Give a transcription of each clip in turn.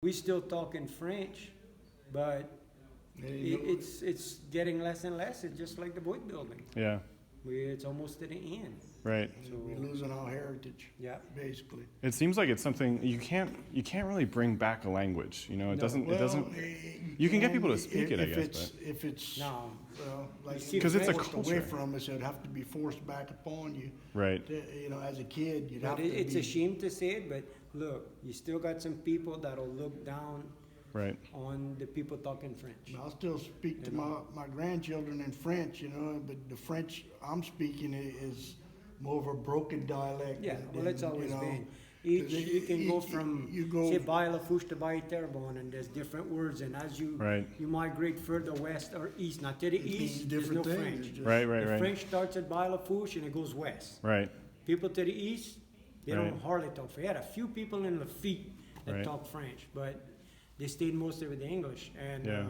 we still talking French, but it's getting less and less. It's just like the boat building. Yeah. It's almost to the end. Right. So we're losing our heritage. Yeah. Basically. It seems like it's something you can't really bring back a language. You know, it doesn't. You can get people to speak it, I guess. If it's No. well, like because it's a forced culture. away from us, it'd have to be forced back upon you. Right. You know, as a kid, you'd have But to. it's a shame to say it, but look, you still got some people that'll look down Right. on the people talking French. I'll still speak to You know? my grandchildren in French, you know, but the French I'm speaking is more of a broken dialect. Yeah, well, it's always you know, been. You can go from, you go- say, Baie Lafourche to Baie Terrebonne, and there's different words, and as you Right. you migrate further west or east, not to the it means east, there's no different things. French. It's just- Right. The French starts at Baie Lafourche and it goes west. Right. People to the east, they Right. don't hardly talk French. I had a few people in Lafitte that Right. talk French, but they stayed mostly with the English. And Yeah.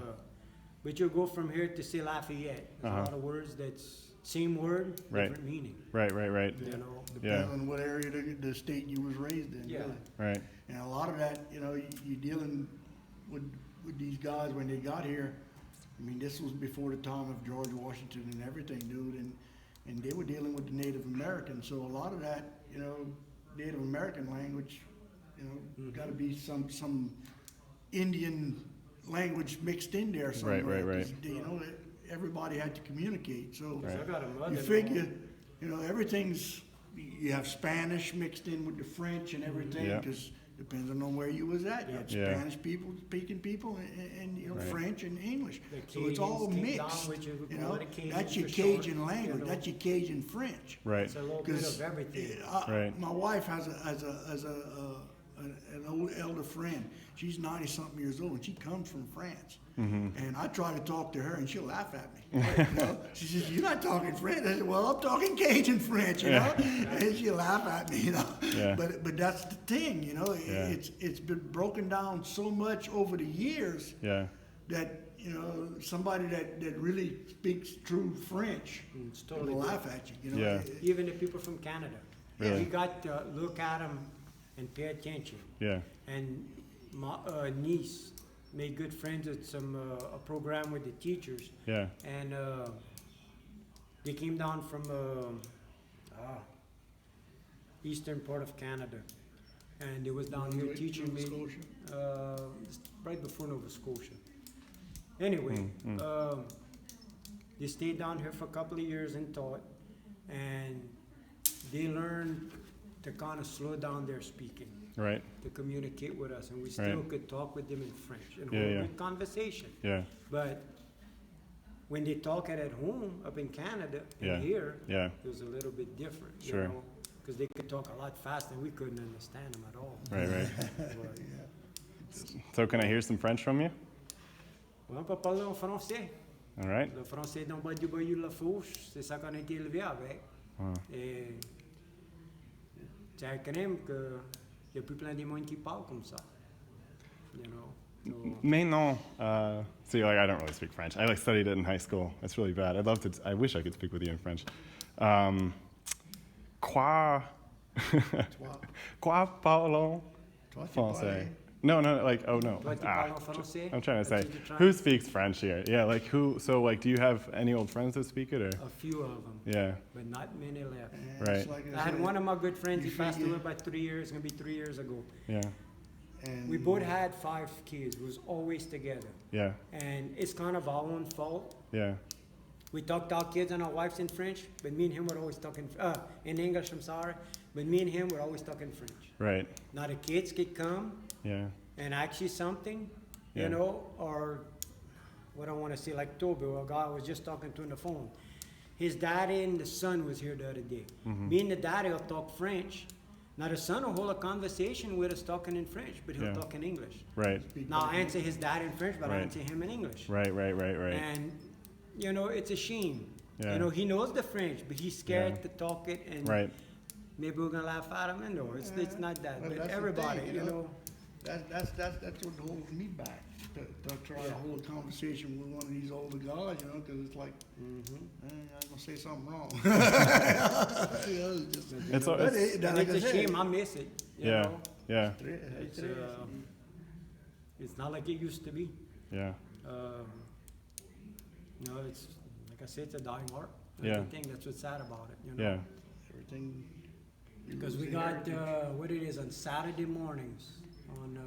but you go from here to say Lafayette. There's a lot of words that's same word, Right. different meaning. Right. You know. Depends on what area the state you was raised in. Yeah. Really. Right. And a lot of that, you know, you're dealing with these guys when they got here. I mean, this was before the time of George Washington and everything, dude, and they were dealing with the Native Americans. So a lot of that, you know, Native American language, you know, got to be some Indian language mixed in there somewhere. Right. 'Cause, you know, everybody had to communicate. So I got a mother. you figure, you know, everything's, you have Spanish mixed in with the French and everything, Yeah. because depending on where you was at, you had Yeah. Spanish people speaking people and you know, Right. French and English. The So it's all Cajuns came down, mixed, which is- we you call know, it a Cajun that's your for short, Cajun you language, know. that's your Cajun French. Right. It's a little bit of everything. Right. My wife has an old elder friend. She's 90-something years old, and she comes from France. And I try to talk to her, and she'll laugh at me. You know? She says, "You're not talking French." I said, "Well, I'm talking Cajun French," you know. And she'll laugh at me, you know. Yeah. But that's the thing, you know. Yeah. It's been broken down so much over the years Yeah. that, you know, somebody that really speaks true French It's totally will different. laugh at you, you know. Yeah. Even the people from Canada. Really? We got to look at them and pay attention. Yeah. And my niece made good friends with some a program with the teachers, Yeah. and they came down from eastern part of Canada, and they was down here teaching me right before Nova Scotia. Anyway, they stayed down here for a couple of years and taught, and they learned to kind of slow down their speaking, Right. to communicate with us, and we still Right. could talk with them in French and Yeah, hold yeah. good conversation. Yeah. But when they talk it at home up in Canada Yeah. and here, Yeah. it was a little bit different, Sure. you know, because they could talk a lot faster and we couldn't understand them at all. Right. But, So can I hear some French from you? on peut parler en français. All right. Le français dans Bayou Bayou Lafourche, c'est ça qu'on a été élevé avec. Ah. Et c'est quand même que il y a plus plein de monde qui parlent comme ça. You know. So, Mais non. See, like I don't really speak French. I like studied it in high school. It's really bad. I'd love to. I wish I could speak with you in French. Quoi? Quoi parlons Toi, tu parles. français? No, like oh no. toi, tu parles en français? I'm trying to That's say, what you're trying- who speaks French here? Yeah, like who? So like, do you have any old friends that speak it or? A few of them, Yeah. but not many left. And Right. it's like I had said, one of my good friends, he you passed away figure- about 3 years, it's gonna be 3 years ago. Yeah. and We both had 5 kids, we was always together. Yeah. And it's kind of our own fault. Yeah. We talked to our kids and our wives in French, but me and him were always talking, in English, I'm sorry. But me and him were always talking French. Right. Now the kids could come Yeah. and ask you something, Yeah. you know, or what I want to say, like Toby, a guy I was just talking to on the phone. His daddy and the son was here the other day. Mm-hmm. Me and the daddy will talk French. Now the son will hold a conversation with us talking in French, but he'll Yeah. talk in English. Right. Now I answer his dad in French, but I Right. answer him in English. Right. And, you know, it's a shame. Yeah. You know, he knows the French, but he's scared Yeah. to talk it, and Right. maybe we're gonna laugh at him. And no, it's not that. Well, But that's the everybody, thing, you know. That's what holds me back to try to Yeah. hold a conversation with one of these older guys, you know, because it's like, I'm gonna say something wrong. You know, it's just- It's a- but it's- it- And like it's I a said, shame. I miss it. You Yeah. know? Yeah. It's, It's not like it used to be. Yeah. You know, it's like I said, it's a dying art. Yeah. I think that's what's sad about it. You know? Yeah. Everything. you Because lose we the got heritage. what it is on Saturday mornings on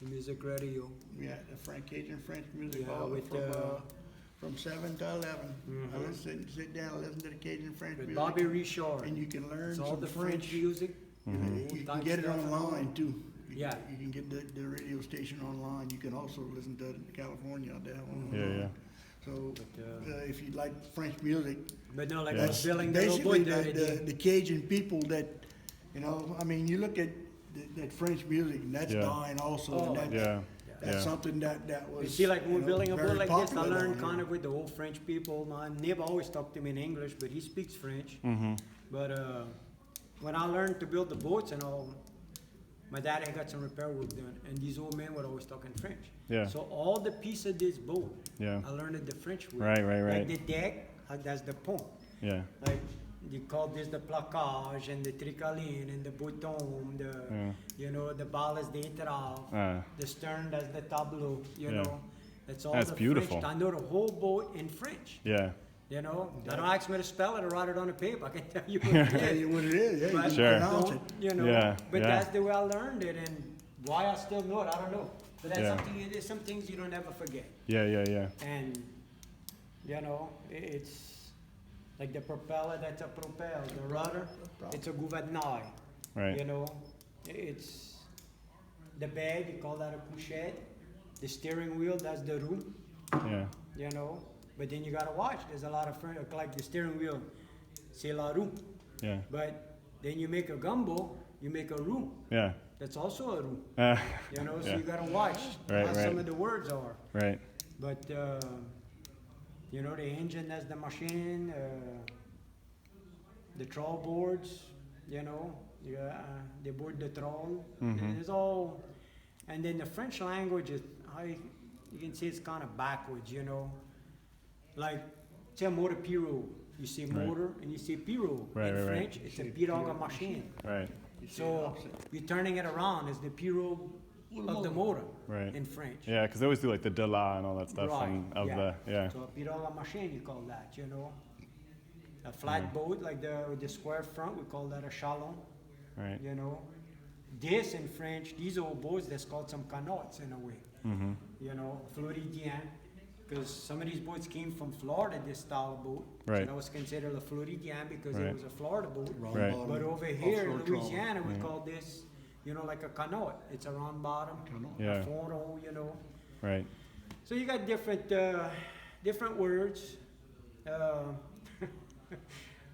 the music radio. We had the Cajun French music Yeah, all with, from 7 to 11. I Mhm. listen, sit down and listen to the Cajun French With music. Bobby Reshore. And you can learn It's all some the French. French music. Mhm. You old can time get it stuff and all. online too. Yeah. You can get the radio station online. You can also listen to it in California. They have one Yeah, online. yeah. So But, if you like French music, But no, like I Yeah. was that's billing the little basically boy the other day. the Cajun people that, you know, I mean, you look at that French music and that's Yeah. dying also. Oh, and that, Yeah. That's Yeah. something that was. You see, like when we're building a very boat like this, I popular learned down kind here. of with the old French people. My neighbor always talked to me in English, but he speaks French. Mm-hmm. But when I learned to build the boats and all, my dad had got some repair work done, and these old men would always talk in French. Yeah. So all the piece of this boat, Yeah. I learned it the French way. Right, right, Like right. the deck, that's the pont. Yeah. Like you call this the placage and the tricaline and the bouton, Yeah. you know, the ballast d'étrave, the stern, that's the tableau, you Yeah. know. That's all That's the beautiful. French. I know the whole boat in French. Yeah. You know, I don't ask me to spell it or write it on a paper. I can tell you what Tell it is. you what it is. Yeah, you But can Sure. pronounce don't, it. you know, Yeah, but yeah. that's the way I learned it, and why I still know it, I don't know. But that's Yeah. something. There's some things you don't ever forget, Yeah, yeah, yeah. and you know, it's like the propeller. That's a propel. The rudder, it's a gouvernail. Right. You know, it's the bag. You call that a couchette. The steering wheel, that's the roue. Yeah. You know, but then you gotta watch. There's a lot of like the steering wheel, c'est la roue. Yeah. But then you make a gumbo, you make a roux. Yeah. That's also a roux. Uh, You know, so Yeah. you gotta watch Right, how right. some of the words are. right. But you know, the engine, that's the machine. The trawl boards, you know, they board the trawl. Mhm. It's all, and then the French language is, you can say it's kind of backwards, you know. Like, say motor pirogue, you say Right. motor and you say pirogue. Right, In right, right. French, it's a pirogue machine. Right. You say it So opposite. you're turning it around as the pirogue of the motor Right. in French. Yeah, because they always do like the de la and all that stuff Right, and of yeah. the yeah. So a pirogue machine, you call that, you know. A flat boat like with the square front, we call that a chalon, Right. you know. This in French, these old boats, that's called some canots in a way, Mm-hmm. you know, Floridien. Because some of these boats came from Florida, this style of boat. Right. So that was considered a Floridien because Right. it was a Florida boat. Round Right. bottom, But over here in offshore trawler. Louisiana, we Yeah. call this, you know, like a canoe. It's a round bottom, Yeah. a frontal, you know. Right. So you got different words.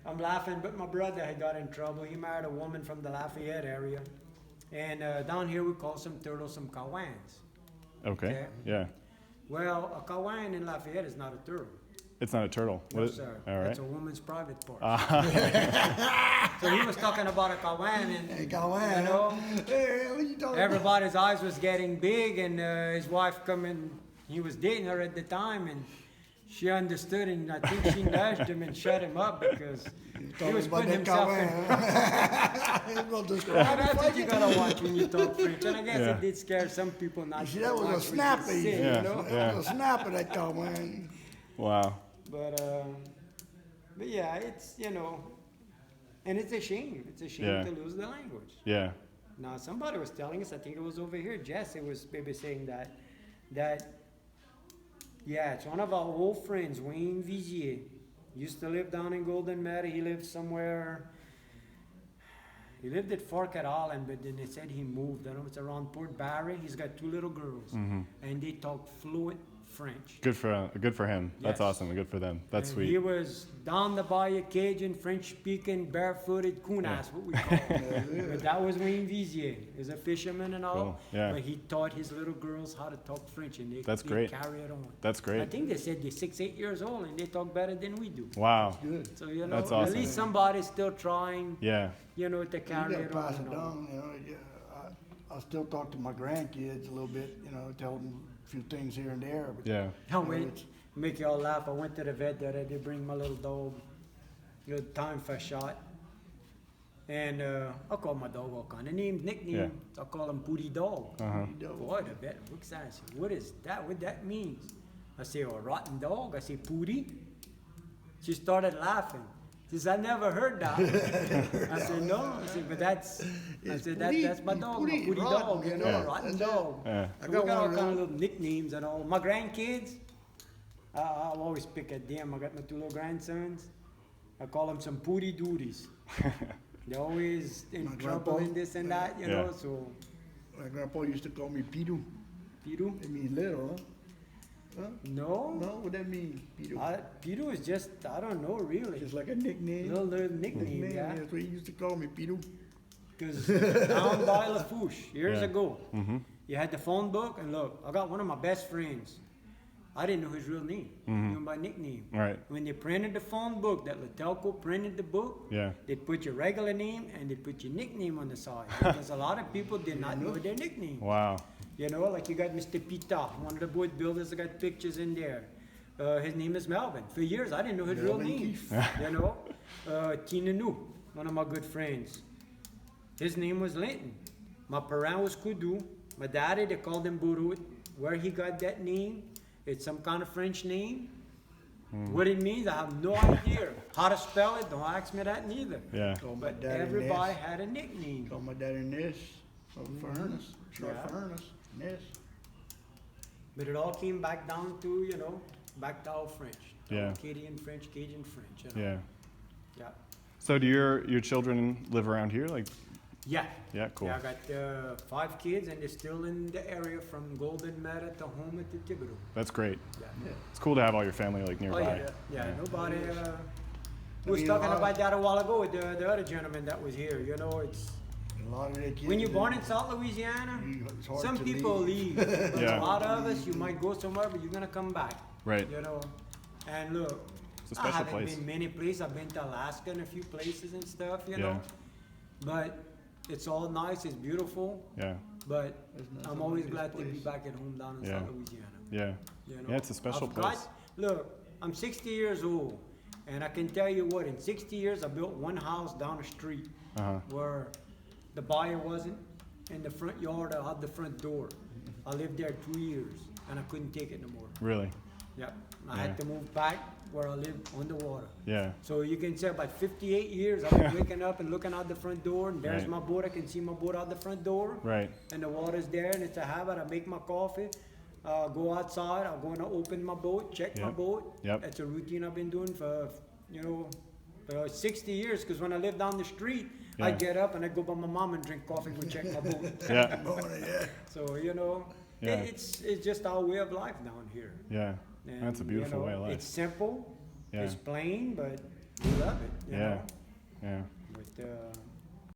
I'm laughing, but my brother had got in trouble. He married a woman from the Lafayette area. And down here we call some turtles some kawans. Okay. Okay. Yeah. Well, a kawan in Lafayette is not a turtle. It's not a turtle. No, What is- sir. All right. That's a woman's private part. Ah. So he was talking about a kawan, and Hey, go on. you know, Hey, what you talking about? everybody's eyes was getting big, and his wife coming. He was dating her at the time, and she understood, and I think she nudged him and shut him up because he Talking was about putting that himself in. Kawan. He's gonna describe Well, it that's for what you gotta watch when you talk French, and I guess Yeah. it did scare some people not You to see, that was watch a what you snapper. say, Yeah. you know. That was a snapper, that Kawan. Wow. But yeah, it's, you know, and it's a shame. It's a shame Yeah. to lose the language. Yeah. Now, somebody was telling us, I think it was over here, Jesse was maybe saying that, yeah, it's one of our old friends, Wayne Vigier. Used to live down in Golden Meadow. He lived somewhere, he lived at Forkett Island, but then they said he moved. I don't know, it's around Port Barry. He's got 2 little girls, Mm-hmm. and they talk fluent French. Good for him. That's Yes. awesome. Good for them. That's And He sweet. was down the bayou Cajun, French-speaking, barefooted Kunas, what we call him. But that was Wayne Vigier. He's a fisherman and all. Cool, yeah. But he taught his little girls how to talk French, and That's they great. carry it on. That's I great. think they said they're 6, 8 years old, and they talk better than we do. Wow. Good. So, you know, That's at awesome. least somebody's still trying, Yeah. you know, to You carry gotta it on. pass it and all. down, you know. Yeah, I still talk to my grandkids a little bit, you know, tell them a few things here and there. But, Yeah. Now, you know, wait, it's- make y'all laugh. I went to the vet the other day, bring my little dog, time for a shot. And I call my dog all kind of names, nicknames. I call him Pooty Dog. Boy, the vet looks at it and says, what is that? What that means? I say, oh, rotten dog. I say, Pooty. She started laughing. She said, I never heard that. I said, no. I said, but that's my dog, my Pooty Dog, you know, rotten dog. Yeah. We got all kind of little nicknames and all. My grandkids, I'll always pick at them. I got my 2 little grandsons. I call them some Pooty Duties. They're always in My trouble grandpa, and this and that, you know, so. My grandpa used to call me Pidu. Pidu? It means little, huh? No. No, what that mean, Pidu? Pidu is just, I don't know really. Just like a nickname. Little nickname, yeah. That's what he used to call me, Pidu. Because down by Lafourche, years ago, you had the phone book, and look, I got one of my best friends. I didn't know his real name. Knew him by nickname. Right. When they printed the phone book, that Latelco printed the book, they'd put your regular name and they'd put your nickname on the side. Because a lot of people did not know their nickname. Wow. You know, like you got Mr. Pita, one of the boat builders that got pictures in there. His name is Melvin. For years, I didn't know his real name. You know, Tina Nu, one of my good friends. His name was Linton. My parent was Kudu. My daddy, they called him Burut. Where he got that name, it's some kind of French name. What it means, I have no idea. How to spell it, don't ask me that neither. Yeah. But everybody had a nickname. Called my daddy Ness, for Ernest, short for Ernest, Ness. But it all came back down to, you know, back to our French. Yeah. Acadian French, Cajun French, you know. Yeah. Yeah. So do your children live around here? Like, Yeah. yeah, cool. Yeah, I got 5 kids, and they're still in the area from Golden Meta to Houma to Thibodeau. That's great. Yeah. It's cool to have all your family like Oh, nearby. yeah. Nobody. I We was mean, talking a lot- about that a while ago with the other gentleman that was here. You know, it's A lot of their kids. when you're born in South Louisiana, it's hard some to people leave. But Yeah. a lot of us, you might go somewhere, but you're gonna come back. Right. You know, and look, It's a I special haven't place. been many places. I've been to Alaska and a few places and stuff. You Yeah. know, but it's all nice. It's beautiful. Yeah. But There's nothing I'm always like glad this to be place. back at home down in Yeah. South Louisiana. Yeah. You know? Yeah, it's a special I've place. Look, I'm 60 years old, and I can tell you what, in 60 years, I built one house down the street where the buyer wasn't in the front yard or out the front door. I lived there 2 years, and I couldn't take it no more. Really? Yep. I had to move back where I lived on the water. Yeah. So you can say about 58 years, I've been waking up and looking out the front door, and there's Right. my boat. I can see my boat out the front door. Right. And the water's there, and it's a habit. I make my coffee, go outside, I'm going to open my boat, check my Yep. boat. Yep. That's a routine I've been doing for, 60 years, because when I lived down the street, Yeah. I'd get up and I'd go by my mom and drink coffee and go check my boat. Yeah. So, Yeah. it's just our way of life down here. Yeah. And, That's a beautiful way of life. It's simple, Yeah. it's plain, but we love it, you Yeah. know. Yeah. But,